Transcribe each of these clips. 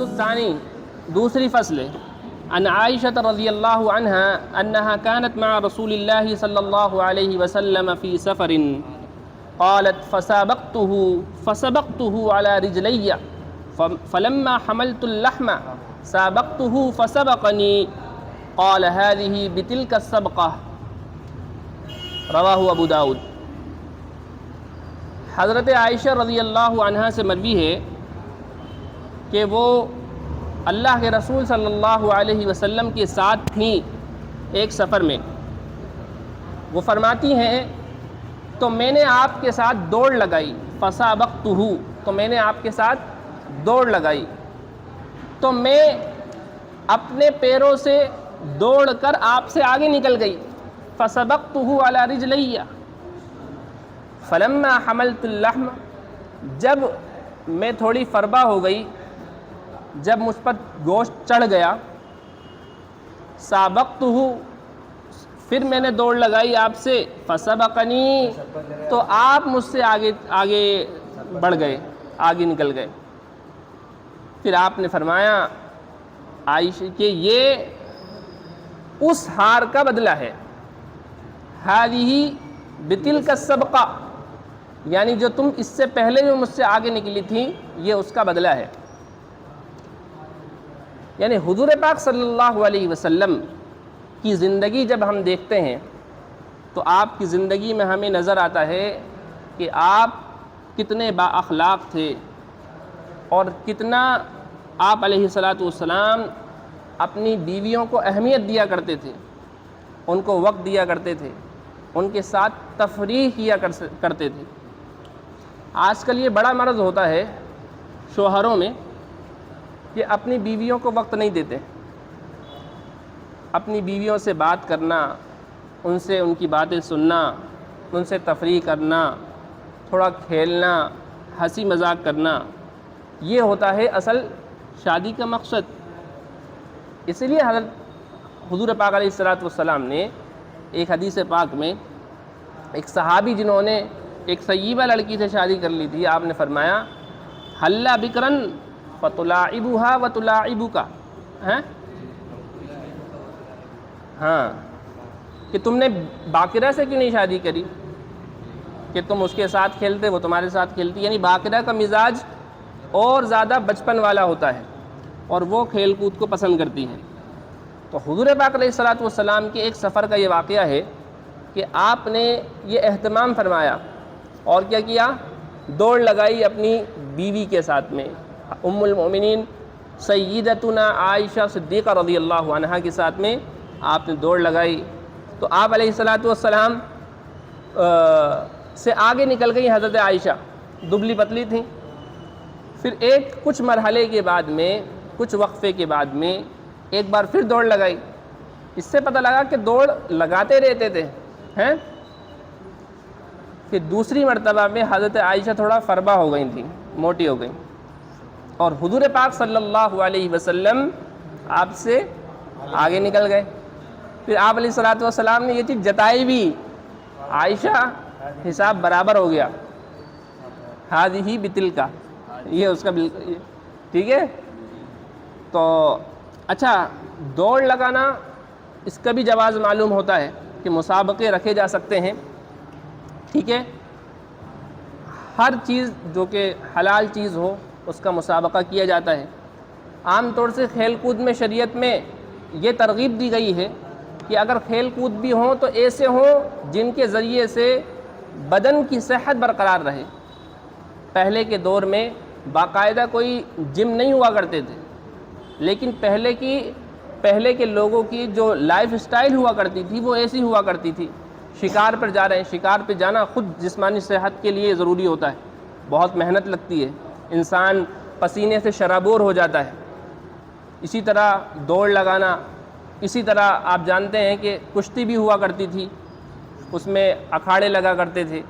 الثانی، دوسری فصل ہے۔ عن عائشة رضی اللہ عنہا انہا كانت مع رسول اللہ صلی اللہ علیہ وسلم فی سفر قالت فسبقته على رجلی فلما حملت اللحم سابقته فسبقني قال هذه بتلك السبقة رواہ ابو داؤد۔ حضرت عائشہ رضی اللہ عنہا سے مروی ہے کہ وہ اللہ کے رسول صلی اللہ علیہ وسلم کے ساتھ تھیں ایک سفر میں۔ وہ فرماتی ہیں تو میں نے آپ کے ساتھ دوڑ لگائی، فسابقتہ، تو میں نے آپ کے ساتھ دوڑ لگائی، تو میں اپنے پیروں سے دوڑ کر آپ سے آگے نکل گئی۔ فسبقتہ علی رجلی فلما حملت اللحم، جب میں تھوڑی فربہ ہو گئی، جب مجھ پر گوشت چڑھ گیا، سابقتہ، پھر میں نے دوڑ لگائی آپ سے، فسبقنی، تو آپ مجھ سے آگے بڑھ گئے، آگے نکل گئے۔ پھر آپ نے فرمایا عائشہ کہ یہ اس ہار کا بدلہ ہے، ہذہ بتلک السبقہ، یعنی جو تم اس سے پہلے جو مجھ سے آگے نکلی تھیں یہ اس کا بدلہ ہے۔ یعنی حضور پاک صلی اللہ علیہ وسلم کی زندگی جب ہم دیکھتے ہیں تو آپ کی زندگی میں ہمیں نظر آتا ہے کہ آپ کتنے با اخلاق تھے اور کتنا آپ علیہ والسلام اپنی بیویوں کو اہمیت دیا کرتے تھے، ان کو وقت دیا کرتے تھے، ان کے ساتھ تفریح کیا کرتے تھے۔ آج کل یہ بڑا مرض ہوتا ہے شوہروں میں کہ اپنی بیویوں کو وقت نہیں دیتے، اپنی بیویوں سے بات کرنا، ان سے ان کی باتیں سننا، ان سے تفریح کرنا، تھوڑا کھیلنا، ہنسی مذاق کرنا، یہ ہوتا ہے اصل شادی کا مقصد۔ اس لیے حضرت حضور پاک علیہ والسلام نے ایک حدیث پاک میں ایک صحابی جنہوں نے ایک طیبہ لڑکی سے شادی کر لی تھی، آپ نے فرمایا حلا بکرن فتلاعبها وتلاعبک، ہاں کہ تم نے باقرہ سے کیوں نہیں شادی کری کہ تم اس کے ساتھ کھیلتے وہ تمہارے ساتھ کھیلتی، یعنی باقرہ کا مزاج اور زیادہ بچپن والا ہوتا ہے اور وہ کھیل کود کو پسند کرتی ہے۔ تو حضور پاک علیہ والسلام کے ایک سفر کا یہ واقعہ ہے کہ آپ نے یہ اہتمام فرمایا اور کیا کیا، دوڑ لگائی اپنی بیوی کے ساتھ میں، ام المؤمنین سیدتنا عائشہ صدیقہ رضی اللہ عنہا کے ساتھ میں آپ نے دوڑ لگائی۔ تو آپ علیہ والسلام سے آگے نکل گئی حضرت عائشہ، دبلی پتلی تھیں۔ پھر کچھ مرحلے کے بعد میں، کچھ وقفے کے بعد میں ایک بار پھر دوڑ لگائی۔ اس سے پتہ لگا کہ دوڑ لگاتے رہتے تھے ہیں۔ پھر دوسری مرتبہ میں حضرت عائشہ تھوڑا فربہ ہو گئی تھیں، موٹی ہو گئیں، اور حضور پاک صلی اللہ علیہ وسلم آپ سے آگے نکل گئے۔ پھر آپ علیہ والسلام نے یہ چیز جتائی بھی، عائشہ حساب برابر ہو گیا، ہذہ بتلک، یہ اس کا بالکل ٹھیک ہے۔ تو اچھا، دوڑ لگانا اس کا بھی جواز معلوم ہوتا ہے کہ مسابقے رکھے جا سکتے ہیں، ٹھیک ہے۔ ہر چیز جو کہ حلال چیز ہو اس کا مسابقہ کیا جاتا ہے۔ عام طور سے کھیل کود میں شریعت میں یہ ترغیب دی گئی ہے کہ اگر کھیل کود بھی ہوں تو ایسے ہوں جن کے ذریعے سے بدن کی صحت برقرار رہے۔ پہلے کے دور میں باقاعدہ کوئی جم نہیں ہوا کرتے تھے، لیکن پہلے کے لوگوں کی جو لائف سٹائل ہوا کرتی تھی وہ ایسی ہوا کرتی تھی۔ شکار پر جا رہے ہیں، شکار پہ جانا خود جسمانی صحت کے لیے ضروری ہوتا ہے، بہت محنت لگتی ہے، انسان پسینے سے شرابور ہو جاتا ہے۔ اسی طرح دوڑ لگانا، اسی طرح آپ جانتے ہیں کہ کشتی بھی ہوا کرتی تھی، اس میں اکھاڑے لگا کرتے تھے۔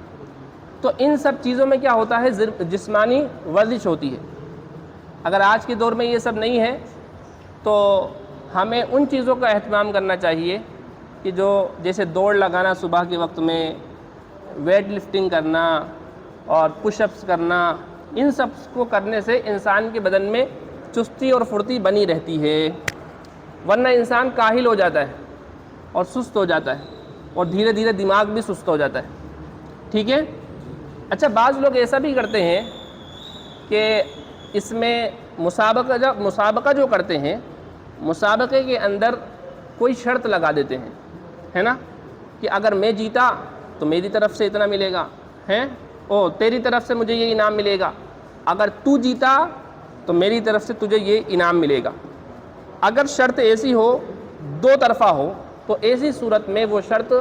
تو ان سب چیزوں میں کیا ہوتا ہے، جسمانی ورزش ہوتی ہے۔ اگر آج کے دور میں یہ سب نہیں ہے تو ہمیں ان چیزوں کا اہتمام کرنا چاہیے کہ جو جیسے دوڑ لگانا صبح کے وقت میں، ویٹ لفٹنگ کرنا اور پش اپس کرنا، ان سب کو کرنے سے انسان کے بدن میں چستی اور پھرتی بنی رہتی ہے، ورنہ انسان کاہل ہو جاتا ہے اور سست ہو جاتا ہے، اور دھیرے دھیرے دماغ بھی سست ہو جاتا ہے. ٹھیک ہے. اچھا، بعض لوگ ایسا بھی کرتے ہیں کہ اس میں مسابقہ جو کرتے ہیں، مسابقے کے اندر کوئی شرط لگا دیتے ہیں، ہے نا، کہ اگر میں جیتا تو میری طرف سے اتنا ملے گا، تیری طرف سے مجھے یہ انعام ملے گا، اگر تو جیتا تو میری طرف سے تجھے یہ انعام ملے گا. اگر شرط ایسی ہو، دو طرفہ ہو، تو ایسی صورت میں وہ شرط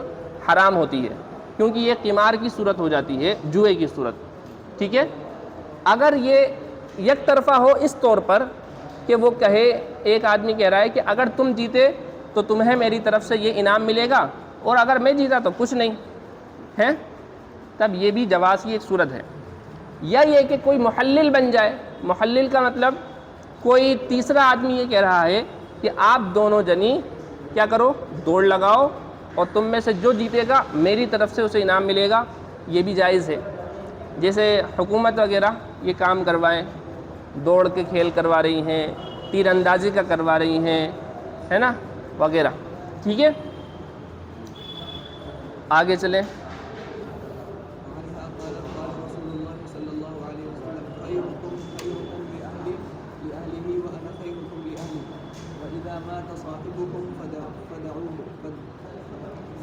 حرام ہوتی ہے، کیونکہ یہ قمار کی صورت ہو جاتی ہے، جوئے کی صورت. ٹھیک ہے. اگر یہ یک طرفہ ہو اس طور پر کہ وہ کہے، ایک آدمی کہہ رہا ہے کہ اگر تم جیتے تو تمہیں میری طرف سے یہ انعام ملے گا، اور اگر میں جیتا تو کچھ نہیں ہے، تب یہ بھی جواز کی ایک صورت ہے. یا یہ کہ کوئی محلل بن جائے. محلل کا مطلب کوئی تیسرا آدمی یہ کہہ رہا ہے کہ آپ دونوں جنی کیا کرو، دوڑ لگاؤ، اور تم میں سے جو جیتے گا میری طرف سے اسے انعام ملے گا. یہ بھی جائز ہے. جیسے حکومت وغیرہ یہ کام کروائیں، دوڑ کے کھیل کروا رہی ہیں، تیر اندازی کا کروا رہی ہیں، ہے نا، وغیرہ. ٹھیک ہے. آگے چلیں.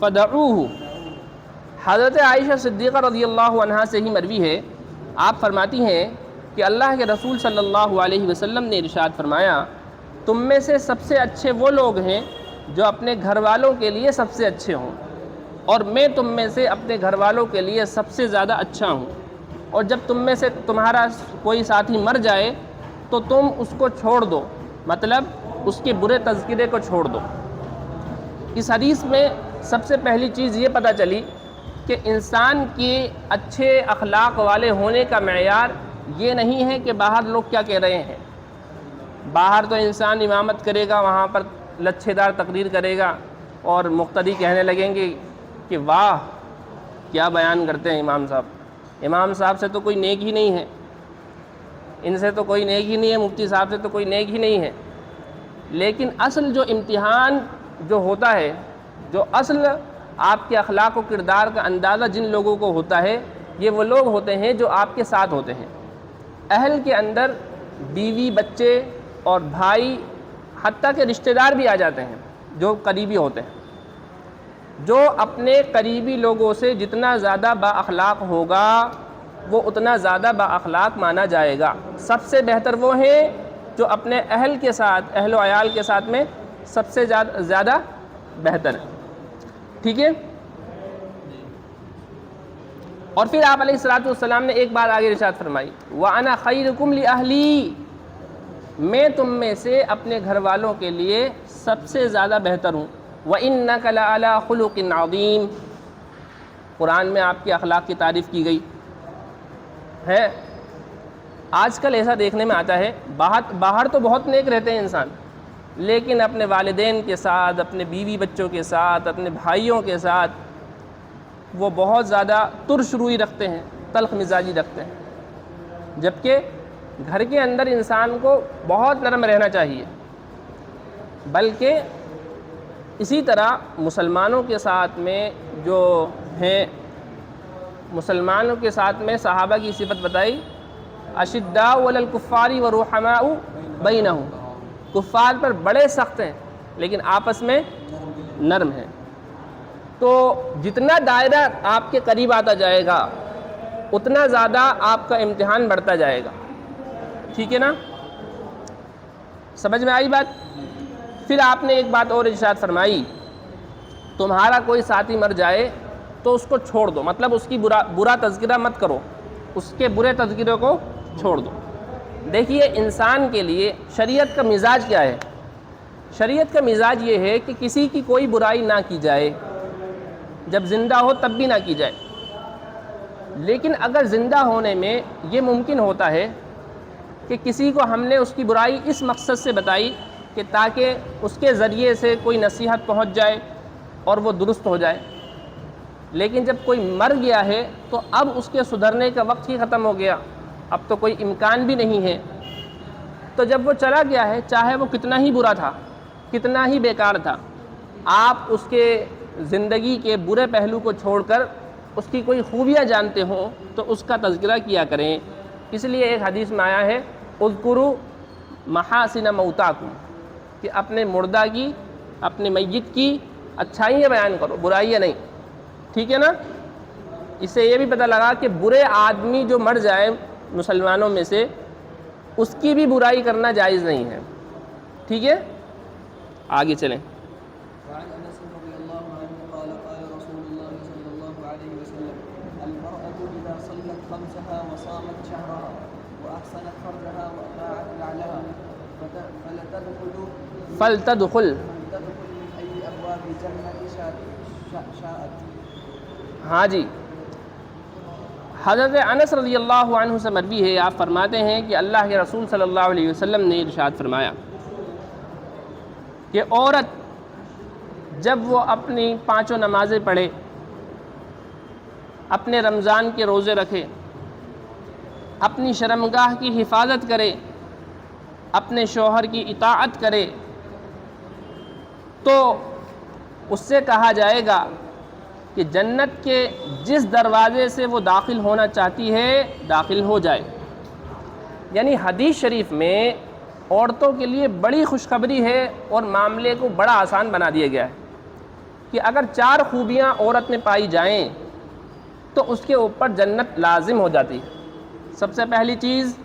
فدعوه. حضرت عائشہ صدیقہ رضی اللہ عنہا سے ہی مروی ہے، آپ فرماتی ہیں کہ اللہ کے رسول صلی اللہ علیہ وسلم نے ارشاد فرمایا، تم میں سے سب سے اچھے وہ لوگ ہیں جو اپنے گھر والوں کے لیے سب سے اچھے ہوں، اور میں تم میں سے اپنے گھر والوں کے لیے سب سے زیادہ اچھا ہوں. اور جب تم میں سے تمہارا کوئی ساتھی مر جائے تو تم اس کو چھوڑ دو، مطلب اس کے برے تذکرے کو چھوڑ دو. اس حدیث میں سب سے پہلی چیز یہ پتہ چلی کہ انسان کے اچھے اخلاق والے ہونے کا معیار یہ نہیں ہے کہ باہر لوگ کیا کہہ رہے ہیں. باہر تو انسان امامت کرے گا، وہاں پر لچھے دار تقریر کرے گا، اور مقتدی کہنے لگیں گے کہ واہ کیا بیان کرتے ہیں امام صاحب، امام صاحب سے تو کوئی نیک ہی نہیں ہے، ان سے تو کوئی نیک ہی نہیں ہے، مفتی صاحب سے تو کوئی نیک ہی نہیں ہے. لیکن اصل جو امتحان جو ہوتا ہے، جو اصل آپ کے اخلاق و کردار کا اندازہ جن لوگوں کو ہوتا ہے، یہ وہ لوگ ہوتے ہیں جو آپ کے ساتھ ہوتے ہیں. اہل کے اندر بیوی، بچے اور بھائی، حتیٰ کہ رشتہ دار بھی آ جاتے ہیں جو قریبی ہوتے ہیں. جو اپنے قریبی لوگوں سے جتنا زیادہ با اخلاق ہوگا وہ اتنا زیادہ با اخلاق مانا جائے گا. سب سے بہتر وہ ہیں جو اپنے اہل کے ساتھ، اہل و عیال کے ساتھ میں سب سے زیادہ بہتر ہے. ٹھیک ہے. اور پھر آپ علیہ الصلوۃ والسلام نے ایک بات آگے ارشاد فرمائی، وَأَنَا خَيْرُكُمْ لِأَهْلِي، میں تم میں سے اپنے گھر والوں کے لیے سب سے زیادہ بہتر ہوں. وَإِنَّكَ لَعَلَىٰ خُلُقٍ عَظِيمٍ، قرآن میں آپ کے اخلاق کی تعریف کی گئی ہے. آج کل ایسا دیکھنے میں آتا ہے، باہر تو بہت نیک رہتے ہیں انسان، لیکن اپنے والدین کے ساتھ، اپنے بیوی بچوں کے ساتھ، اپنے بھائیوں کے ساتھ وہ بہت زیادہ ترش روئی رکھتے ہیں، تلخ مزاجی رکھتے ہیں. جبکہ گھر کے اندر انسان کو بہت نرم رہنا چاہیے. بلکہ اسی طرح مسلمانوں کے ساتھ میں جو ہیں، مسلمانوں کے ساتھ میں صحابہ کی صفت بتائی، اشداء علی الکفار ورحماء بینہم، کفار پر بڑے سخت ہیں لیکن آپس میں نرم ہیں. تو جتنا دائرہ آپ کے قریب آتا جائے گا اتنا زیادہ آپ کا امتحان بڑھتا جائے گا. ٹھیک ہے نا، سمجھ میں آئی بات؟ پھر آپ نے ایک بات اور ارشاد فرمائی، تمہارا کوئی ساتھی مر جائے تو اس کو چھوڑ دو، مطلب اس کی برا تذکرہ مت کرو، اس کے برے تذکرے کو چھوڑ دو. دیکھیے انسان کے لیے شریعت کا مزاج کیا ہے؟ شریعت کا مزاج یہ ہے کہ کسی کی کوئی برائی نہ کی جائے، جب زندہ ہو تب بھی نہ کی جائے. لیکن اگر زندہ ہونے میں یہ ممکن ہوتا ہے کہ کسی کو ہم نے اس کی برائی اس مقصد سے بتائی کہ تاکہ اس کے ذریعے سے کوئی نصیحت پہنچ جائے اور وہ درست ہو جائے، لیکن جب کوئی مر گیا ہے تو اب اس کے سدھرنے کا وقت ہی ختم ہو گیا، اب تو کوئی امکان بھی نہیں ہے. تو جب وہ چلا گیا ہے، چاہے وہ کتنا ہی برا تھا، کتنا ہی بیکار تھا، آپ اس کے زندگی کے برے پہلو کو چھوڑ کر اس کی کوئی خوبیاں جانتے ہوں تو اس کا تذکرہ کیا کریں۔ اس لیے ایک حدیث میں آیا ہے اذکروا محاسن موتاکم، کہ اپنے مردہ کی، اپنے میت کی اچھائیاں بیان کرو، برائیاں نہیں، ٹھیک ہے نا؟ اس سے یہ بھی پتہ لگا کہ برے آدمی جو مر جائے مسلمانوں میں سے، اس کی بھی برائی کرنا جائز نہیں ہے، ٹھیک ہے؟ آگے چلیں۔ وعن انس رضي الله عنه قال قال رسول الله صلى الله عليه وسلم المرأة اذا صلت خمسها وصامت شهرها واحسنت فرجها واطاعت بعلها فلتدخل من اي ابواب الجنه شاءت۔ ہاں جی، حضرت انس رضی اللہ عنہ سے مروی ہے، آپ فرماتے ہیں کہ اللہ کے رسول صلی اللہ علیہ وسلم نے ارشاد فرمایا کہ عورت جب وہ اپنی 5 نمازیں پڑھے، اپنے رمضان کے روزے رکھے، اپنی شرمگاہ کی حفاظت کرے، اپنے شوہر کی اطاعت کرے، تو اس سے کہا جائے گا کہ جنت کے جس دروازے سے وہ داخل ہونا چاہتی ہے داخل ہو جائے۔ یعنی حدیث شریف میں عورتوں کے لیے بڑی خوشخبری ہے اور معاملے کو بڑا آسان بنا دیا گیا ہے کہ اگر 4 خوبیاں عورت میں پائی جائیں تو اس کے اوپر جنت لازم ہو جاتی ہے۔ سب سے پہلی چیز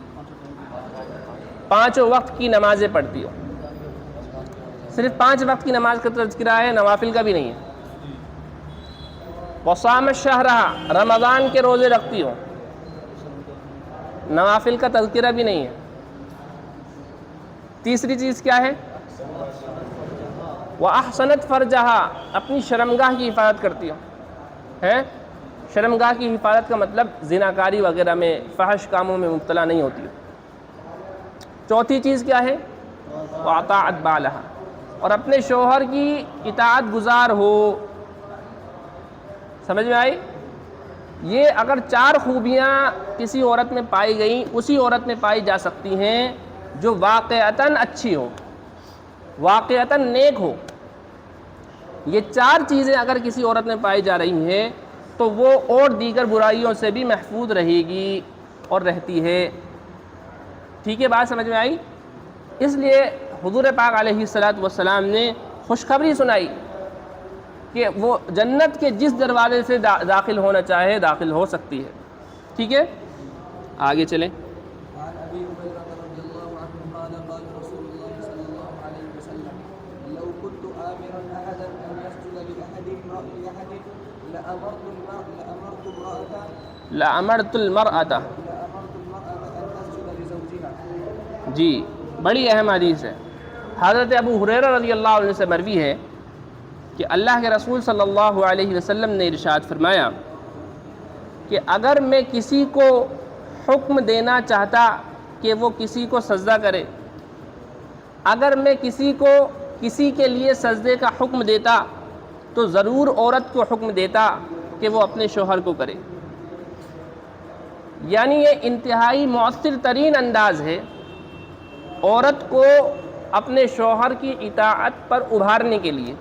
5 وقت کی نمازیں پڑھتی ہو، صرف 5 وقت کی نماز کا تذکرہ ہے، نوافل کا بھی نہیں ہے۔ وصامت شہرہا، رمضان کے روزے رکھتی ہو، نوافل کا تذکرہ بھی نہیں ہے۔ تیسری چیز کیا ہے؟ وَأَحْسَنَتْ فَرْجَهَا، اپنی شرمگاہ کی حفاظت کرتی ہو، ہے؟ شرمگاہ کی حفاظت کا مطلب زناکاری وغیرہ میں، فحش کاموں میں مبتلا نہیں ہوتی ہو۔ چوتھی چیز کیا ہے؟ وَأَطَاعَتْ بَعْلَهَا، اور اپنے شوہر کی اطاعت گزار ہو۔ سمجھ میں آئی؟ یہ اگر 4 خوبیاں کسی عورت میں پائی گئیں، اسی عورت میں پائی جا سکتی ہیں جو واقعتاً اچھی ہو، واقعتاً نیک ہو۔ یہ 4 چیزیں اگر کسی عورت میں پائی جا رہی ہیں تو وہ اور دیگر برائیوں سے بھی محفوظ رہے گی اور رہتی ہے۔ ٹھیک ہے، بات سمجھ میں آئی؟ اس لیے حضور پاک علیہ السلام نے خوشخبری سنائی کہ وہ جنت کے جس دروازے سے داخل ہونا چاہے داخل ہو سکتی ہے۔ ٹھیک ہے، آگے چلیں۔ وعن ابي هريره رضي الله عنه قال قال رسول الله صلى الله عليه وسلم لو كنت آمرا احدا ان يسجد لاحد لامرت المرأة ان تسجد لزوجها۔ جی، بڑی اہم حدیث ہے۔ حضرت ابو ہریرہ رضی اللہ عنہ سے مروی ہے کہ اللہ کے رسول صلی اللہ علیہ وسلم نے ارشاد فرمایا کہ اگر میں کسی کو حکم دینا چاہتا کہ وہ کسی کو سجدہ کرے، اگر میں کسی کو کسی کے لیے سجدے کا حکم دیتا تو ضرور عورت کو حکم دیتا کہ وہ اپنے شوہر کو کرے۔ یعنی یہ انتہائی مؤثر ترین انداز ہے عورت کو اپنے شوہر کی اطاعت پر ابھارنے کے لیے،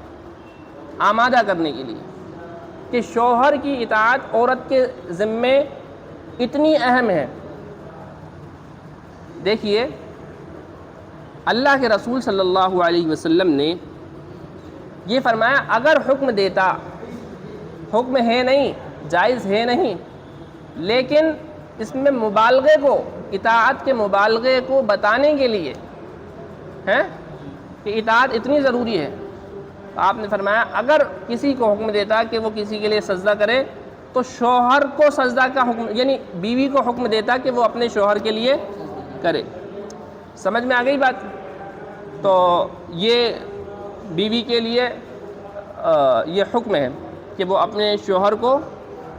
آمادہ کرنے کے لیے، کہ شوہر کی اطاعت عورت کے ذمے اتنی اہم ہے۔ دیکھیے، اللہ کے رسول صلی اللہ علیہ وسلم نے یہ فرمایا اگر حکم دیتا، حکم ہے نہیں، جائز ہے نہیں، لیکن اس میں مبالغے کو، اطاعت کے مبالغے کو بتانے کے لیے ہے کہ اطاعت اتنی ضروری ہے، آپ نے فرمایا اگر کسی کو حکم دیتا کہ وہ کسی کے لیے سجدہ کرے تو شوہر کو سجدہ کا حکم، یعنی بیوی کو حکم دیتا کہ وہ اپنے شوہر کے لیے کرے۔ سمجھ میں آ گئی بات؟ تو یہ بیوی کے لیے یہ حکم ہے کہ وہ اپنے شوہر کو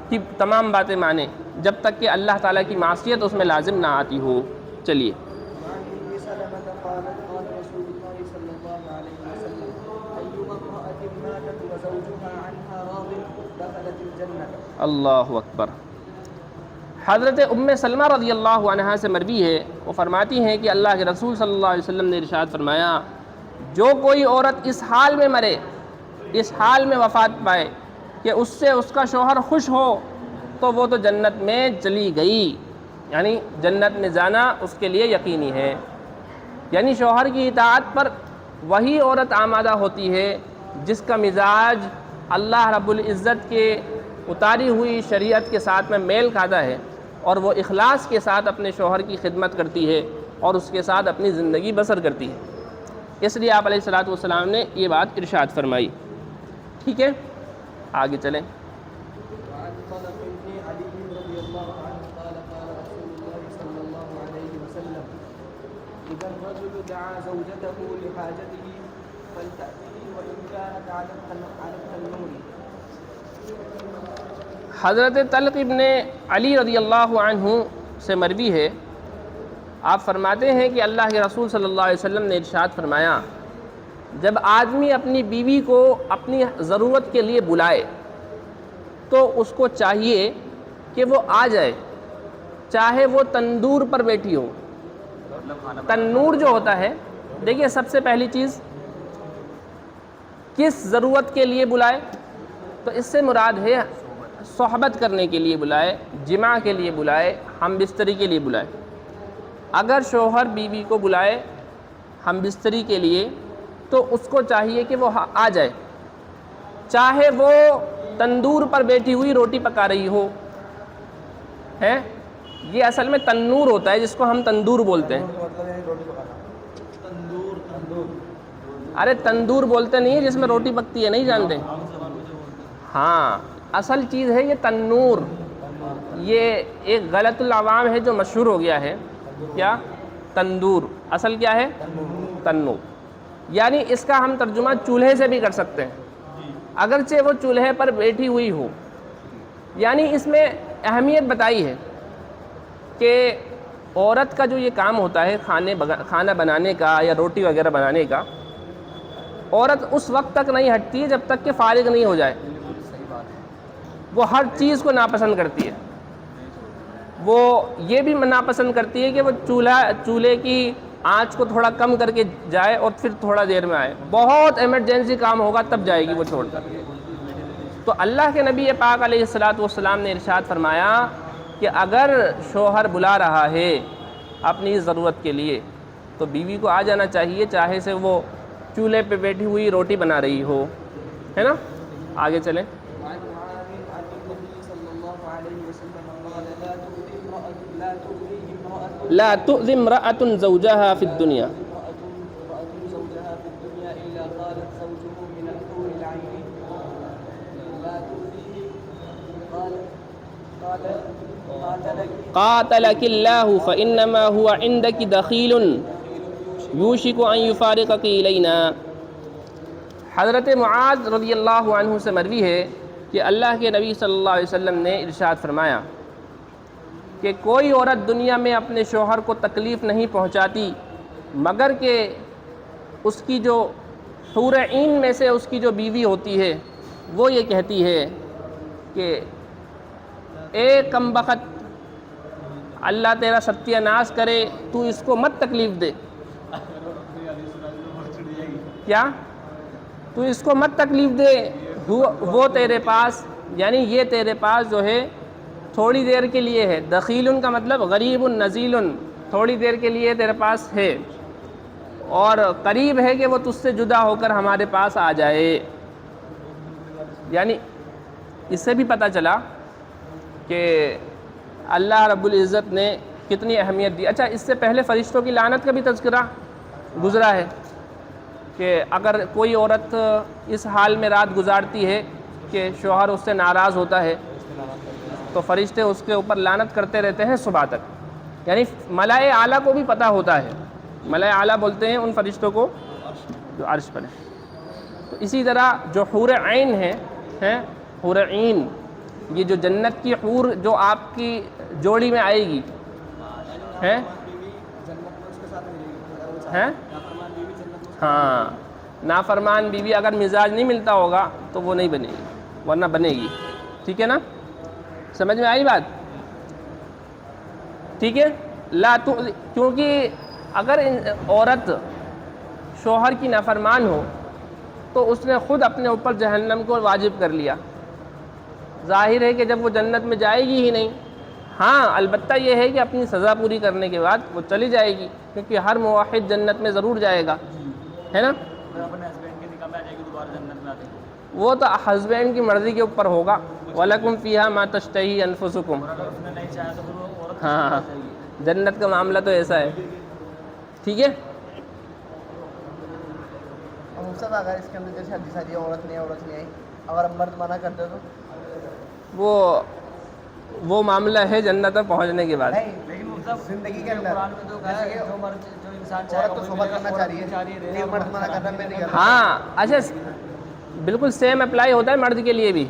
کی تمام باتیں مانے جب تک کہ اللہ تعالیٰ کی معصیت اس میں لازم نہ آتی ہو۔ چلیے۔ وعن ام سلمة قالت قال رسول الله صلى الله عليه وسلم ايما امرأة ماتت وزوجها عنها راض دخلت الجنة۔ اللہ اکبر۔ حضرت ام سلمہ رضی اللہ عنہا سے مروی ہے، وہ فرماتی ہیں کہ اللہ کے رسول صلی اللہ علیہ وسلم نے ارشاد فرمایا، جو کوئی عورت اس حال میں مرے، اس حال میں وفات پائے کہ اس سے اس کا شوہر خوش ہو، تو وہ تو جنت میں چلی گئی، یعنی جنت میں جانا اس کے لیے یقینی ہے۔ یعنی شوہر کی اطاعت پر وہی عورت آمادہ ہوتی ہے جس کا مزاج اللہ رب العزت کے اتاری ہوئی شریعت کے ساتھ میں میل کھاتا ہے، اور وہ اخلاص کے ساتھ اپنے شوہر کی خدمت کرتی ہے اور اس کے ساتھ اپنی زندگی بسر کرتی ہے۔ اس لیے آپ علیہ الصلوۃ والسلام نے یہ بات ارشاد فرمائی۔ ٹھیک ہے، آگے چلیں۔ وعن طلق بن علي رضي الله عنه قال قال رسول الله صلى الله عليه وسلم إذا الرجل دعا زوجته لحاجته فلتأته وإن كانت على التنور۔ حضرت طلق ابن علی رضی اللہ عنہ سے مروی ہے، آپ فرماتے ہیں کہ اللہ کے رسول صلی اللہ علیہ وسلم نے ارشاد فرمایا، جب آدمی اپنی بیوی کو اپنی ضرورت کے لیے بلائے تو اس کو چاہیے کہ وہ آ جائے، چاہے وہ تندور پر بیٹھی ہو۔ تنور جو ہوتا ہے، دیکھیے سب سے پہلی چیز کس ضرورت کے لیے بلائے، تو اس سے مراد ہے صحبت کرنے کے لیے بلائے، جماع کے لیے بلائے، ہم بستری کے لیے بلائے۔ اگر شوہر بیوی کو بلائے ہم بستری کے لیے تو اس کو چاہیے کہ وہ آ جائے، چاہے وہ تندور پر بیٹھی ہوئی روٹی پکا رہی ہو ہے، یہ اصل میں تنور ہوتا ہے جس کو ہم تندور بولتے ہیں۔ ارے تندور بولتے نہیں ہے جس میں روٹی پکتی ہے، نہیں جانتے؟ ہاں، اصل چیز ہے یہ تنور۔ یہ ایک غلط العوام ہے جو مشہور ہو گیا ہے، کیا؟ تندور۔ اصل کیا ہے؟ تنور۔ یعنی اس کا ہم ترجمہ چولہے سے بھی کر سکتے ہیں، اگرچہ وہ چولہے پر بیٹھی ہوئی ہو۔ یعنی اس میں اہمیت بتائی ہے کہ عورت کا جو یہ کام ہوتا ہے کھانا بنانے کا یا روٹی وغیرہ بنانے کا، عورت اس وقت تک نہیں ہٹتی ہے جب تک کہ فارغ نہیں ہو جائے۔ وہ ہر چیز کو ناپسند کرتی ہے، وہ یہ بھی ناپسند کرتی ہے کہ وہ چولہے کی آنچ کو تھوڑا کم کر کے جائے اور پھر تھوڑا دیر میں آئے، بہت ایمرجنسی کام ہوگا تب جائے گی وہ چھوڑ کر۔ تو اللہ کے نبی پاک علیہ الصلوۃ والسلام نے ارشاد فرمایا کہ اگر شوہر بلا رہا ہے اپنی ضرورت کے لیے تو بیوی کو آ جانا چاہیے، چاہے سے وہ چولہے پہ بیٹھی ہوئی روٹی بنا رہی ہو، ہے نا؟ آگے چلیں۔ وعن معاذ عن النبي صلى الله عليه وسلم قال لا تؤذي امرأة زوجها في الدنيا زوجها في الدنيا إلا قالت زوجه من الحور العين لا تؤذيه قاتلك الله فإنما هو عندك دخيل يوشك أن يفارقك إلينا۔ حضرت معاذ رضی اللہ عنہ سے مروی ہے کہ اللہ کے نبی صلی اللہ علیہ وسلم نے ارشاد فرمایا کہ کوئی عورت دنیا میں اپنے شوہر کو تکلیف نہیں پہنچاتی مگر کہ اس کی جو حور عین میں سے اس کی جو بیوی ہوتی ہے وہ یہ کہتی ہے کہ اے کمبخت، اللہ تیرا ستیہ ناش کرے، تو اس کو مت تکلیف دے۔ کیا؟ تو اس کو مت تکلیف دے، وہ تیرے پاس، یعنی یہ تیرے پاس جو ہے تھوڑی دیر کے لیے ہے۔ دخیل کا مطلب غریب نزیل، تھوڑی دیر کے لیے تیرے پاس ہے اور قریب ہے کہ وہ تجھ سے جدا ہو کر ہمارے پاس آ جائے۔ یعنی اس سے بھی پتہ چلا کہ اللہ رب العزت نے کتنی اہمیت دی۔ اچھا، اس سے پہلے فرشتوں کی لعنت کا بھی تذکرہ گزرا ہے کہ اگر کوئی عورت اس حال میں رات گزارتی ہے کہ شوہر اس سے ناراض ہوتا ہے تو فرشتے اس کے اوپر لعنت کرتے رہتے ہیں صبح تک۔ یعنی ملائے اعلیٰ کو بھی پتہ ہوتا ہے، ملائے اعلیٰ بولتے ہیں ان فرشتوں کو جو عرش پر ہیں۔ تو اسی طرح جو حور عین ہیں حور عین، یہ جو جنت کی حور جو آپ کی جوڑی میں آئے گی ہیں، ہاں، نافرمان بیوی اگر مزاج نہیں ملتا ہوگا تو وہ نہیں بنے گی، ورنہ بنے گی۔ ٹھیک ہے نا؟ سمجھ میں آئی بات؟ ٹھیک ہے، لا تؤذی، کیونکہ اگر عورت شوہر کی نافرمان ہو تو اس نے خود اپنے اوپر جہنم کو واجب کر لیا. ظاہر ہے کہ جب وہ جنت میں جائے گی ہی نہیں. ہاں البتہ یہ ہے کہ اپنی سزا پوری کرنے کے بعد وہ چلی جائے گی، کیونکہ ہر موحد جنت میں ضرور جائے گا، ہے نا. اپنے ہسبینڈ کے نکاح میں آ جائے گی دوبارہ جنت میں آتے ہیں. وہ تو ہسبینڈ کی مرضی کے اوپر ہوگا. وَلَكُمْ فِيهَا مَا تَشْتَهِي أَنفُسُكُمْ. اور اگر اس نے نہیں چاہا تو پھر وہ عورت ہاں جائے گی. جنت کا معاملہ تو ایسا ہے. ٹھیک ہے. اور مقصد اگر اس کے اندر جیسے حدیث آئی عورت نہیں آئی، اگر مرد منع کرتے تو وہ معاملہ ہے جنت تک پہنچنے کے بعد. لیکن وہ سب زندگی کے اندر قرآن میں تو کہا ہے کہ جو انسان چاہے عورت تو صحبت کرنا چاہ رہی ہے، لیکن مرد منع کر رہا ہے میں نہیں کر رہا. ہاں اچھا، بالکل سیم اپلائی ہوتا ہے مرد کے لیے بھی.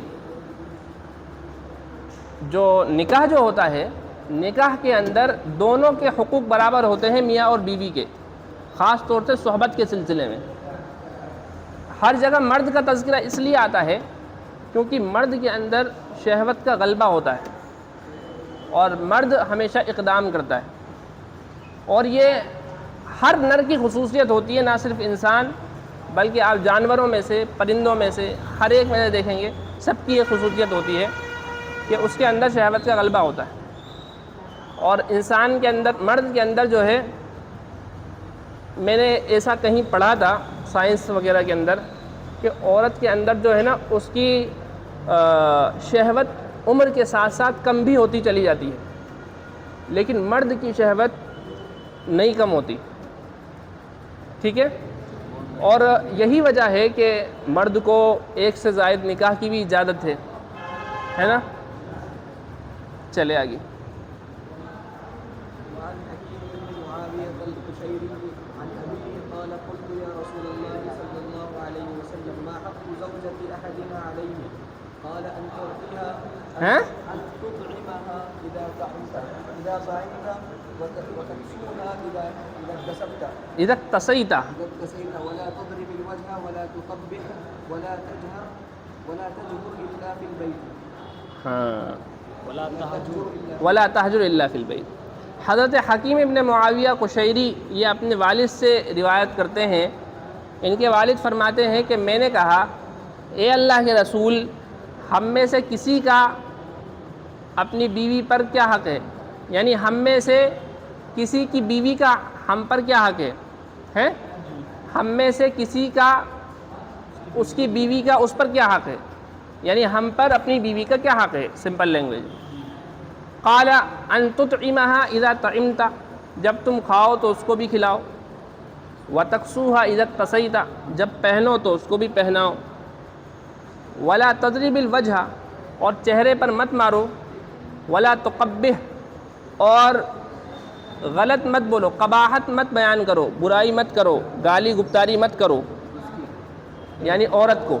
جو نکاح جو ہوتا ہے، نکاح کے اندر دونوں کے حقوق برابر ہوتے ہیں میاں اور بیوی کے، خاص طور سے صحبت کے سلسلے میں. ہر جگہ مرد کا تذکرہ اس لیے آتا ہے کیونکہ مرد کے اندر شہوت کا غلبہ ہوتا ہے اور مرد ہمیشہ اقدام کرتا ہے. اور یہ ہر نر کی خصوصیت ہوتی ہے، نہ صرف انسان بلکہ آپ جانوروں میں سے، پرندوں میں سے، ہر ایک میں دیکھیں گے سب کی یہ خصوصیت ہوتی ہے کہ اس کے اندر شہوت کا غلبہ ہوتا ہے. اور انسان کے اندر، مرد کے اندر جو ہے، میں نے ایسا کہیں پڑھا تھا سائنس وغیرہ کے اندر کہ عورت کے اندر جو ہے نا اس کی شہوت عمر کے ساتھ ساتھ کم بھی ہوتی چلی جاتی ہے، لیکن مرد کی شہوت نہیں کم ہوتی. ٹھیک ہے. اور یہی وجہ ہے کہ مرد کو ایک سے زائد نکاح کی بھی اجازت ہے نا. چلے آگے. وعن حكيم بن معاوية القشيري عن أبيه قال قلت يا رسول الله صلى الله عليه وسلم ما حق زوجة أحدنا عليه؟ قال أن تعطيها، أن تطعمها إذا طعمت وتكسوها إذا اكتسيت ولا تضرب الوجه ولا تقبح ولا تجهر إلا في البيت. ولا تہجر الا فی البیت. حضرت حکیم ابن معاویہ قشیری یہ اپنے والد سے روایت کرتے ہیں. ان کے والد فرماتے ہیں کہ میں نے کہا اے اللہ کے رسول، ہم میں سے کسی کا اپنی بیوی پر کیا حق ہے؟ یعنی ہم میں سے کسی کی بیوی کا ہم پر کیا حق ہے؟ ہم میں سے کسی کا اس کی بیوی کا اس پر کیا حق ہے؟ یعنی ہم پر اپنی بیوی کا کیا حق ہے؟ Simple language. قال ان تطعمها اذا طعمت، جب تم کھاؤ تو اس کو بھی کھلاؤ. وتکسوها اذا اکتسیت، جب پہنو تو اس کو بھی پہناؤ. ولا تضرب الوجہ، اور چہرے پر مت مارو. ولا تقبح، اور غلط مت بولو، قباحت مت بیان کرو، برائی مت کرو، گالی گفتاری مت کرو یعنی عورت کو.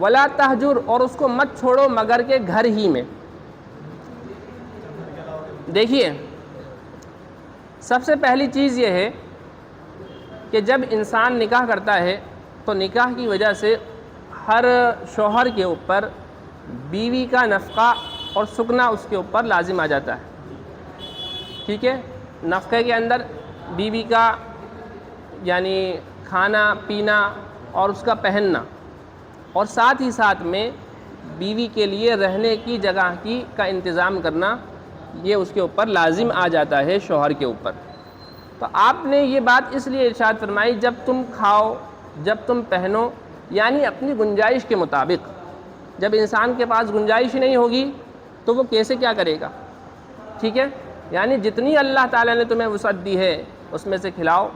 ولا تہجر، اور اس کو مت چھوڑو مگر کہ گھر ہی میں. دیکھیے سب سے پہلی چیز یہ ہے کہ جب انسان نکاح کرتا ہے تو نکاح کی وجہ سے ہر شوہر کے اوپر بیوی کا نفقہ اور سکنا اس کے اوپر لازم آ جاتا ہے. ٹھیک ہے. نفقے کے اندر بیوی کا یعنی کھانا پینا اور اس کا پہننا، اور ساتھ ہی ساتھ میں بیوی کے لیے رہنے کی جگہ کا انتظام کرنا، یہ اس کے اوپر لازم آ جاتا ہے شوہر کے اوپر. تو آپ نے یہ بات اس لیے ارشاد فرمائی جب تم کھاؤ، جب تم پہنو، یعنی اپنی گنجائش کے مطابق. جب انسان کے پاس گنجائش نہیں ہوگی تو وہ کیسے کیا کرے گا؟ ٹھیک ہے. یعنی جتنی اللہ تعالیٰ نے تمہیں وسعت دی ہے اس میں سے کھلاؤ.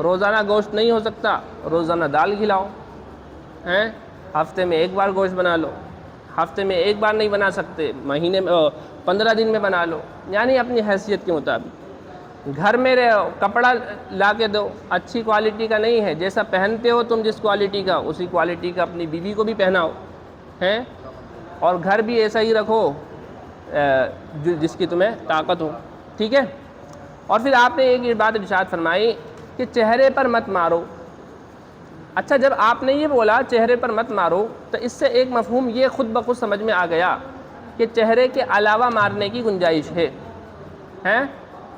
روزانہ گوشت نہیں ہو سکتا، روزانہ دال کھلاؤ. ہفتے میں ایک بار گوشت بنا لو، ہفتے میں ایک بار نہیں بنا سکتے، مہینے میں 15 دن میں بنا لو، یعنی اپنی حیثیت کے مطابق. گھر میں کپڑا لا کے دو، اچھی کوالٹی کا نہیں ہے، جیسا پہنتے ہو تم جس کوالٹی کا اسی کوالٹی کا اپنی بیوی کو بھی پہناؤ. اور گھر بھی ایسا ہی رکھو جس کی تمہیں طاقت ہو. ٹھیک ہے. اور پھر آپ نے ایک بات ارشاد فرمائی کہ چہرے پر مت مارو. اچھا جب آپ نے یہ بولا چہرے پر مت مارو تو اس سے ایک مفہوم یہ خود بخود سمجھ میں آ گیا کہ چہرے کے علاوہ مارنے کی گنجائش ہے. ہیں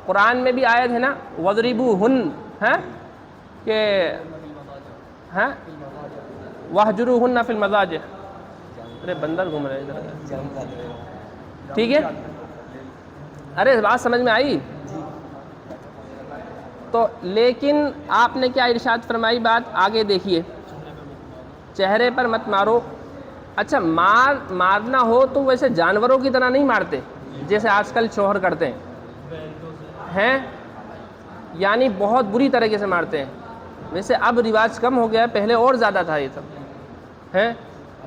قرآن میں بھی آیت ہے نا وَضْرِبُوهُنَّ ہیں کہ ہیں وَاهْجُرُوهُنَّ فِي الْمَضَاجِعِ. ارے بندر گھوم رہے ادھر. ٹھیک ہے, ارے بات سمجھ میں آئی؟ تو لیکن آپ نے کیا ارشاد فرمائی بات آگے دیکھیے, چہرے پر مت مارو. اچھا مارنا ہو تو ویسے جانوروں کی طرح نہیں مارتے جیسے آج کل شوہر کرتے ہیں, یعنی بہت بری طریقے سے مارتے ہیں. ویسے اب رواج کم ہو گیا ہے, پہلے اور زیادہ تھا یہ سب ہیں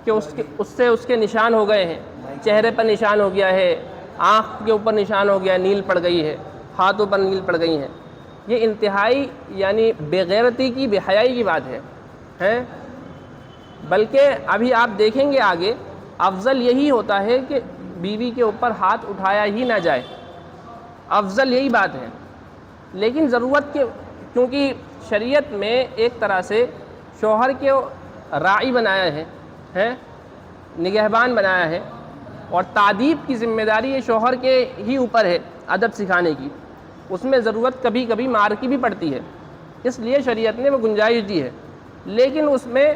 کہ اس کے نشان ہو گئے ہیں, چہرے پر نشان ہو گیا ہے, آنکھ کے اوپر نشان ہو گیا ہے, نیل پڑ گئی ہے, ہاتھوں پر نیل پڑ گئی ہیں. یہ انتہائی یعنی بے غیرتی کی, بے حیائی کی بات ہے. بلکہ ابھی آپ دیکھیں گے آگے افضل یہی ہوتا ہے کہ بیوی کے اوپر ہاتھ اٹھایا ہی نہ جائے, افضل یہی بات ہے. لیکن ضرورت کے کیونکہ شریعت میں ایک طرح سے شوہر کے راعی بنایا ہے, نگہبان بنایا ہے, اور تعدیب کی ذمہ داری یہ شوہر کے ہی اوپر ہے ادب سکھانے کی. اس میں ضرورت کبھی کبھی مار کی بھی پڑتی ہے, اس لیے شریعت نے وہ گنجائش دی ہے. لیکن اس میں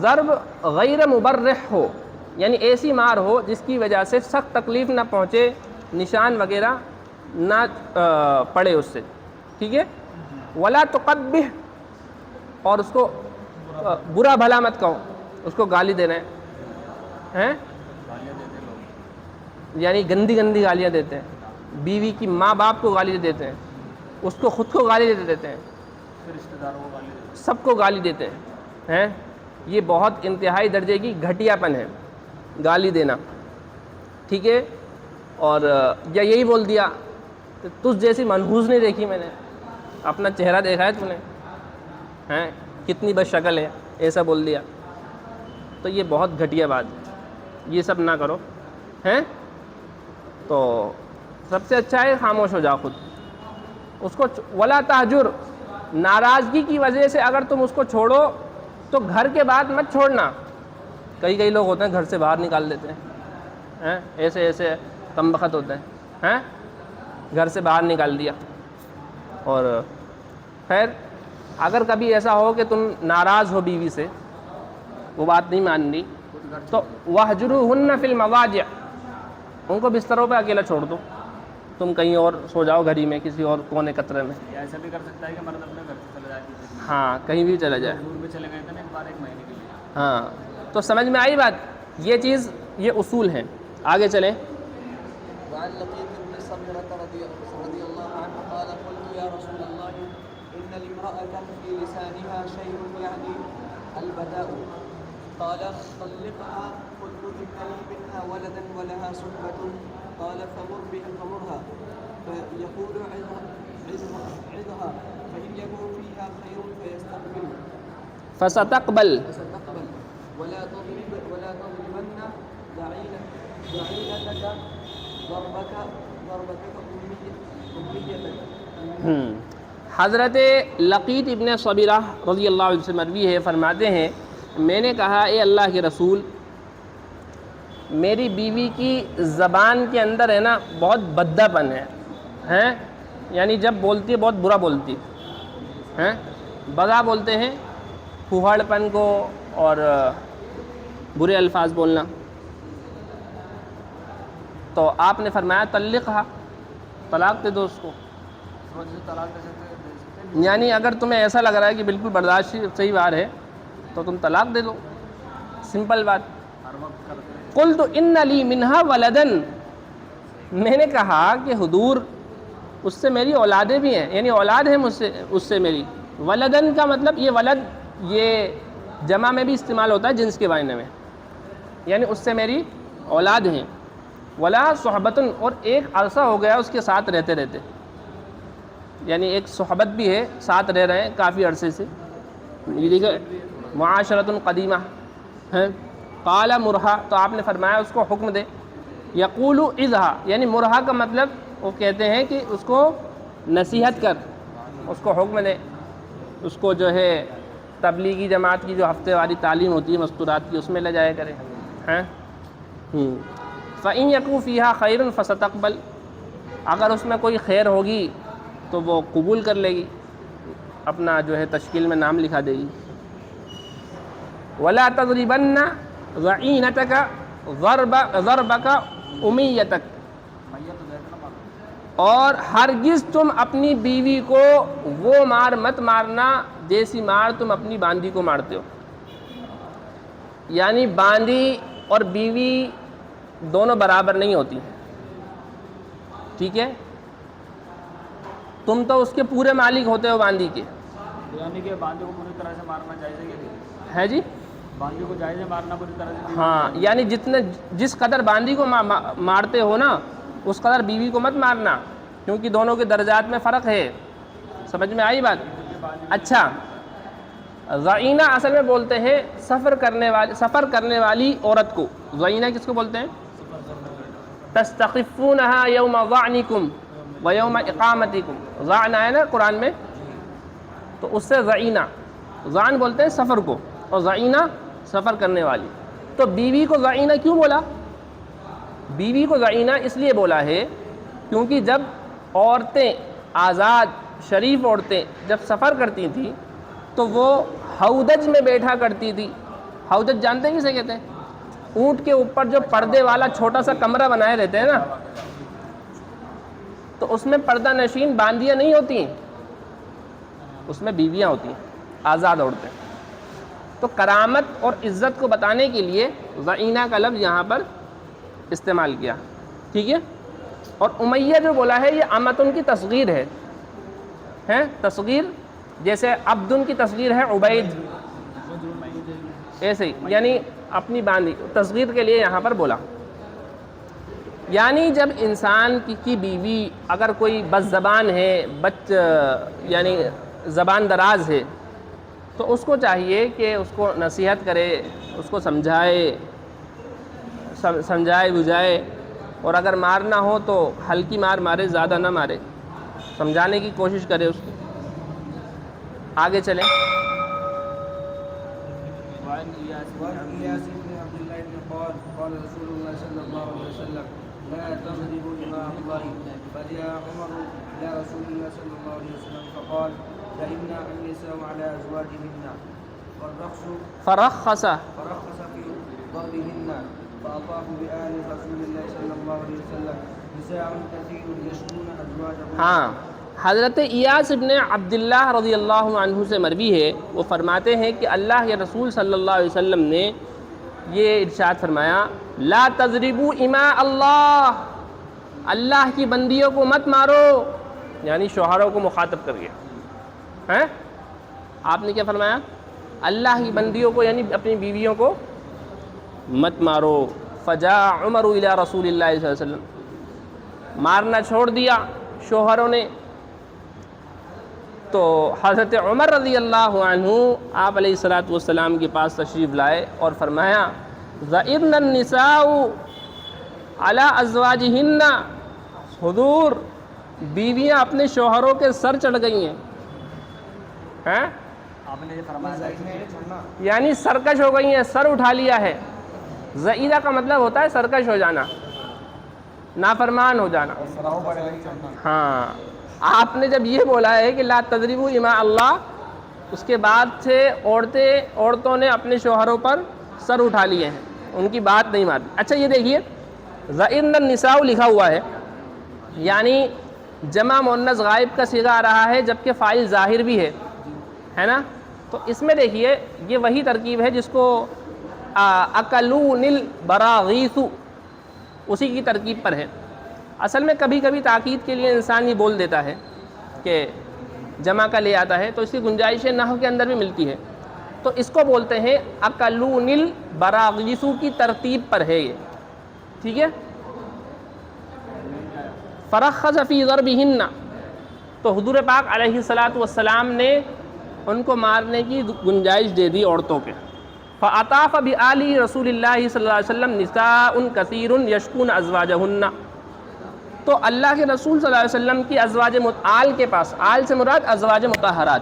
ضرب غیر مبرح ہو, یعنی ایسی مار ہو جس کی وجہ سے سخت تکلیف نہ پہنچے, نشان وغیرہ نہ پڑے اس سے. ٹھیک ہے, ولا تقبح, اور اس کو برا بھلا مت کہو, اس کو گالی دینا ہے, یعنی گندی گندی گالیاں دیتے ہیں. بیوی کی ماں باپ کو گالی دیتے ہیں, اس کو خود کو گالی دیتے ہیں, رشتہ داروں کو گالی دیتے سب کو گالی دیتے ہیں. یہ بہت انتہائی درجے کی گھٹیا پن ہے گالی دینا. ٹھیک ہے, اور یا یہی بول دیا کہ تجھ جیسی منحوس نہیں دیکھی میں نے, اپنا چہرہ دیکھا ہے تو نے, ہیں کتنی بد شکل ہے, ایسا بول دیا. تو یہ بہت گھٹیا بات ہے, یہ سب نہ کرو ہیں. تو سب سے اچھا ہے خاموش ہو جاؤ خود. اس کو ولا تہجر, ناراضگی کی وجہ سے اگر تم اس کو چھوڑو تو گھر کے بعد مت چھوڑنا. کئی لوگ ہوتے ہیں گھر سے باہر نکال دیتے ہیں, ایسے کم بخت ہوتے ہیں, گھر سے باہر نکال دیا. اور خیر اگر کبھی ایسا ہو کہ تم ناراض ہو بیوی سے, وہ بات نہیں ماننی, تو وَاهْجُرُوهُنَّ فِي الْمَضَاجِعِ, ان کو بستروں پہ اکیلا چھوڑ دو, تم کہیں اور سو جاؤ گھر ہی میں کسی اور کونے قطرے میں. ہیں. ایسا بھی کر سکتا ہے کہ مرد اپنے گھر سے چلا جائے, ہاں کہیں بھی چلا جائے. دور بھی چلے گئے تھے نا ایک بار, 1 مہینے کے لیے. ہاں تو سمجھ میں آئی بات, یہ چیز یہ اصول ہیں. آگے چلیں. وعن لقيط بن صبرة رضي الله عنه قال قلت يا رسول الله إن الامرأة في لسانها شيء يعني البداء, قال طلقها. قلت إن لي منها ولدا ولها صحبة, قال فمرها فيقول عظها فإن يكون فيها خير فيستقبل فستقبل ولا تضربن ضعينتك ضربتك أميتك. حضرت لقیط ابن صبیرہ رضی اللہ عنہ سے مروی ہے, فرماتے ہیں میں نے کہا اے اللہ کے رسول, میری بیوی کی زبان کے اندر ہے نا بہت بدہ پن ہے, یعنی جب بولتی ہے بہت برا بولتی ہے, بدا بولتے ہیں پھوہڑ پن کو اور برے الفاظ بولنا. تو آپ نے فرمایا طلقها, طلاق دے دو اس کو. یعنی اگر تمہیں ایسا لگ رہا ہے کہ بالکل برداشت صحیح بات ہے تو تم طلاق دے دو, سمپل بات. قلت ان لی منہا ولدن, میں نے کہا کہ حضور اس سے میری اولادیں بھی ہیں, یعنی اولاد ہے مجھ سے اس سے میری. ولدن کا مطلب یہ ولد یہ جمع میں بھی استعمال ہوتا ہے جنس کے معنی میں, یعنی اس سے میری اولاد ہیں. ولا صحبتن, اور ایک عرصہ ہو گیا اس کے ساتھ رہتے, یعنی ایک صحبت بھی ہے, ساتھ رہ رہے ہیں کافی عرصے سے, یہ دیکھیں معاشرۃ قدیمہ ہے. قال مرہا, تو آپ نے فرمایا اس کو حکم دے. یقول اذھا, یعنی مرہا کا مطلب وہ کہتے ہیں کہ اس کو نصیحت کر, اس کو حکم دے, اس کو جو ہے تبلیغی جماعت کی جو ہفتے والی تعلیم ہوتی ہے مستورات کی, اس میں لے جایا کرے. فَإِن يَكُن فِيهَا خَيْرٌ فَسَتَقْبَلْ, اگر اس میں کوئی خیر ہوگی تو وہ قبول کر لے گی، اپنا جو ہے تشکیل میں نام لکھا دے گی۔ وَلَا تَضْرِبَنَّ ضَعِينَتَكَ ضَرْبَكَ أُمِيَّتَكَ، اور ہرگز تم اپنی بیوی کو وہ مار مت مارنا جیسی مار تم اپنی باندی کو مارتے ہو۔ یعنی باندی اور بیوی دونوں برابر نہیں ہوتی، ٹھیک ہے؟ تم تو اس کے پورے مالک ہوتے ہو باندی کے، یعنی کہ باندی کو پوری طرح سے مارنا جائز ہے کہ ہے جی؟ باندی کو جائز ہے مارنا پوری طرح سے؟ ہاں، یعنی جس قدر باندی کو مارتے ہو نا اس قدر بیوی کو مت مارنا، کیونکہ دونوں کے درجات میں فرق ہے۔ سمجھ میں آئی بات؟ اچھا، ضعینہ اصل میں بولتے ہیں سفر کرنے والی عورت کو۔ ضعینہ کس کو بولتے ہیں؟ تستخفونها یوم ظعنکم ویوم اقامتکم، ظعن ہے نا قرآن میں، تو اس سے ضعینہ، ظعن بولتے ہیں سفر کو، اور ضعینہ سفر کرنے والی۔ تو بیوی کو ضعینہ کیوں بولا؟ بیوی کو ضعینہ اس لیے بولا ہے کیونکہ جب عورتیں، آزاد شریف عورتیں جب سفر کرتی تھیں تو وہ ہودج میں بیٹھا کرتی تھی۔ ہودج جانتے ہیں کسے کہتے ہیں؟ اونٹ کے اوپر جو پردے والا چھوٹا سا کمرہ بنائے رہتے ہیں نا، تو اس میں پردہ نشین باندیاں نہیں ہوتی ہیں، اس میں بیویاں ہوتی ہیں، آزاد عورتیں۔ تو کرامت اور عزت کو بتانے کے لیے ضعینہ کا لفظ یہاں پر استعمال کیا، ٹھیک ہے؟ اور امیہ جو بولا ہے یہ امتن کی تصغیر ہے، تصغیر، جیسے عبدن کی تصغیر ہے عبید، ایسے ہی یعنی اپنی باندی تصغیر کے لیے یہاں پر بولا۔ یعنی جب انسان کی بیوی اگر کوئی بد زبان ہے، یعنی زبان دراز ہے، تو اس کو چاہیے کہ اس کو نصیحت کرے، اس کو سمجھائے بجھائے، اور اگر مارنا ہو تو ہلکی مار مارے، زیادہ نہ مارے، سمجھانے کی کوشش کرے اس کو۔ آگے چلیں۔ وعن إياس بن عبد الله بن قال رسول الله صلى الله عليه وسلم لا تضربوا إماء الله فجاء عمر إلى رسول الله صلى الله عليه وسلم فقال لئمنا النساء على أزواجهن فرخص في ضربهن فأطاف بآل رسول الله صلى الله عليه وسلم نساء كثير يشكون أزواجهن۔ ہاں، حضرت ایاس ابن عبداللہ رضی اللہ عنہ سے مروی ہے، وہ فرماتے ہیں کہ اللہ کے رسول صلی اللہ علیہ وسلم نے یہ ارشاد فرمایا، لا تضربوا اماء اللہ، اللہ کی بندیوں کو مت مارو، یعنی شوہروں کو مخاطب کر کے۔ آپ نے کیا فرمایا؟ اللہ کی بندیوں کو یعنی اپنی بیویوں کو مت مارو۔ فجاء عمر الی رسول اللہ صلی اللہ علیہ وسلم، مارنا چھوڑ دیا شوہروں نے، تو حضرت عمر رضی اللہ عنہ آپ علیہ الصلاۃ والسلام کے پاس تشریف لائے اور فرمایا، ضَئِرْنَ النِّسَاءُ عَلَىٰ أَزْوَاجِهِنَّ، حضور بیویاں اپنے شوہروں کے سر چڑھ گئی ہیں، آپ نے یہ فرمایا یعنی سرکش ہو گئی ہیں، سر اٹھا لیا ہے۔ ضئیرہ کا مطلب ہوتا ہے سرکش ہو جانا، نافرمان ہو جانا۔ ہاں، آپ نے جب یہ بولا ہے کہ لا تضربوا اماء اللہ، اس کے بعد سے عورتوں نے اپنے شوہروں پر سر اٹھا لیے ہیں، ان کی بات نہیں مانی۔ اچھا یہ دیکھیے، ضئرن النساء لکھا ہوا ہے، یعنی جمع مؤنث غائب کا صیغہ آ رہا ہے جبکہ فاعل ظاہر بھی ہے نا؟ تو اس میں دیکھیے یہ وہی ترکیب ہے جس کو اکلون البراغیث، اسی کی ترکیب پر ہے۔ اصل میں کبھی کبھی تاکید کے لیے انسان یہ بول دیتا ہے کہ جمع کا لے آتا ہے، تو اس کی گنجائش نحو کے اندر بھی ملتی ہے، تو اس کو بولتے ہیں اکلون البراغیث کی ترتیب پر ہے یہ، ٹھیک ہے؟ فرخص فی ضربہن، تو حضور پاک علیہ الصلاۃ والسلام نے ان کو مارنے کی گنجائش دے دی عورتوں کے۔ فاطاف بآل رسول اللہ صلی اللہ علیہ وسلم نساء کثیر یشکون ازواجہن، تو اللہ کے رسول صلی اللہ علیہ وسلم کی ازواج آل کے پاس، آل سے مراد ازواج مطہرات،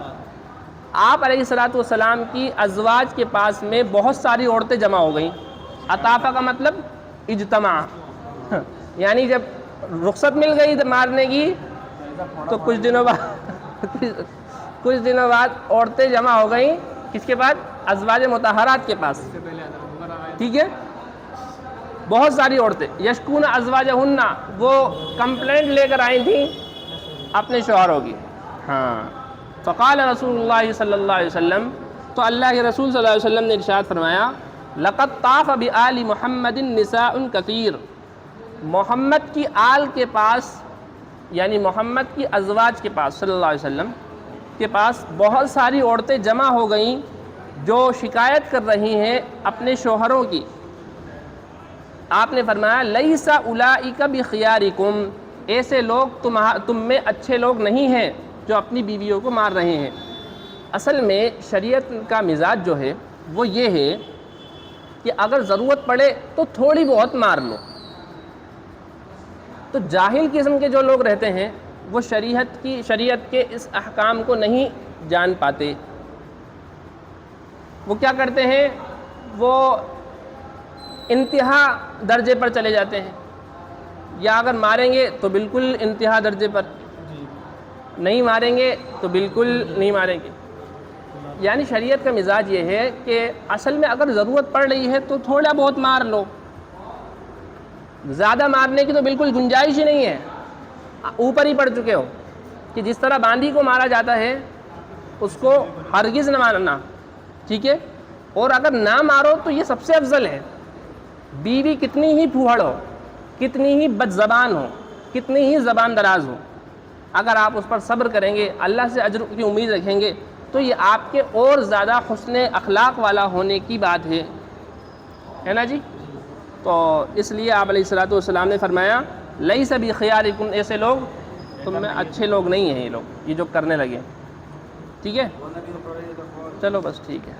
آپ علیہ الصلاۃ والسلام کی ازواج کے پاس میں بہت ساری عورتیں جمع ہو گئیں۔ اطافہ کا مطلب اجتماع، یعنی جب رخصت مل گئی مارنے کی تو کچھ دنوں بعد عورتیں جمع ہو گئیں کس کے پاس؟ ازواج مطہرات کے پاس، ٹھیک ہے؟ بہت ساری عورتیں یشکون ازواجہن، وہ کمپلینٹ لے کر آئی تھیں اپنے شوہروں کی. ہاں، فقال رسول اللہ صلی اللہ علیہ وسلم، تو اللہ کے رسول صلی اللہ علیہ وسلم نے ارشاد فرمایا لقد طاف بآل محمد نساء کثیر، محمد کی آل کے پاس یعنی محمد کی ازواج کے پاس صلی اللہ علیہ وسلم کے پاس بہت ساری عورتیں جمع ہو گئیں جو شکایت کر رہی ہیں اپنے شوہروں کی. آپ نے فرمایا لیس اولئک بخیارکم، ایسے لوگ تم میں اچھے لوگ نہیں ہیں جو اپنی بیویوں کو مار رہے ہیں. اصل میں شریعت کا مزاج جو ہے وہ یہ ہے کہ اگر ضرورت پڑے تو تھوڑی بہت مار لو. تو جاہل قسم کے جو لوگ رہتے ہیں وہ شریعت کے اس احکام کو نہیں جان پاتے. وہ کیا کرتے ہیں؟ وہ انتہا درجے پر چلے جاتے ہیں، یا اگر ماریں گے تو بالکل انتہا درجے پر، نہیں ماریں گے تو بالکل نہیں ماریں گے. یعنی شریعت کا مزاج یہ ہے کہ اصل میں اگر ضرورت پڑ رہی ہے تو تھوڑا بہت مار لو، زیادہ مارنے کی تو بالکل گنجائش ہی نہیں ہے. اوپر ہی پڑ چکے ہو کہ جس طرح باندھی کو مارا جاتا ہے اس کو ہرگز نہ مارنا، ٹھیک ہے؟ اور اگر نہ مارو تو یہ سب سے افضل ہے. بیوی کتنی ہی پھوہڑ ہو، کتنی ہی بد زبان ہو، کتنی ہی زبان دراز ہو، اگر آپ اس پر صبر کریں گے، اللہ سے اجر کی امید رکھیں گے، تو یہ آپ کے اور زیادہ حسن اخلاق والا ہونے کی بات ہے نا جی؟ تو اس لیے آپ علیہ الصلوۃ والسلام نے فرمایا لیس بخیارکم، ایسے لوگ تم میں اچھے لوگ نہیں ہیں یہ لوگ، یہ جو کرنے لگے. ٹھیک ہے، چلو بس ٹھیک ہے.